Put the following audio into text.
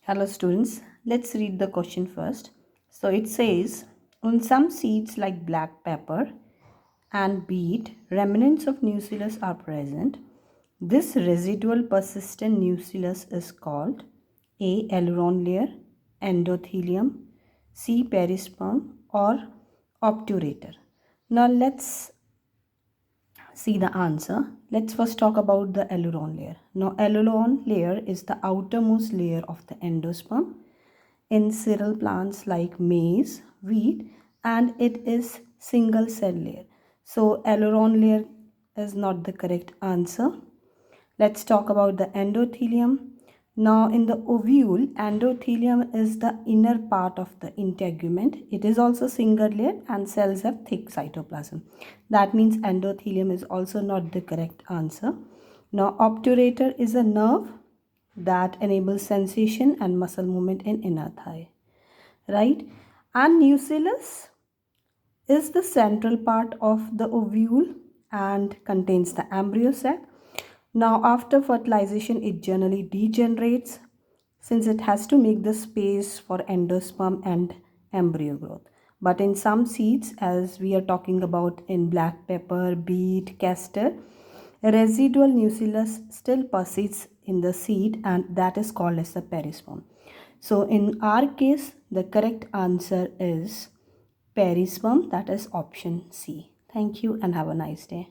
Hello students, let's read the question first. So it says, on some seeds like black pepper and beet, remnants of nucellus are present. This residual persistent nucellus is called A. aileron layer, endothelium, C. perisperm, or obturator. Now let's see the answer. Let's first talk about the aileron layer. Now aileron layer is the outermost layer of the endosperm in cereal plants like maize, wheat, and it is single cell layer. So aileron layer is not the correct answer. Let's talk about the endothelium. Now in the ovule, endothelium is the inner part of the integument. It is also single layer and cells have thick cytoplasm. That means endothelium is also not the correct answer. Now obturator is a nerve that enables sensation and muscle movement in inner thigh, right? And nucellus is the central part of the ovule and contains the embryo sac. Now after fertilization it generally degenerates since it has to make the space for endosperm and embryo growth. But in some seeds, as we are talking about in black pepper, beet, castor, residual nucellus still persists in the seed and that is called as the perisperm. So in our case, the correct answer is perisperm, that is option C. Thank you and have a nice day.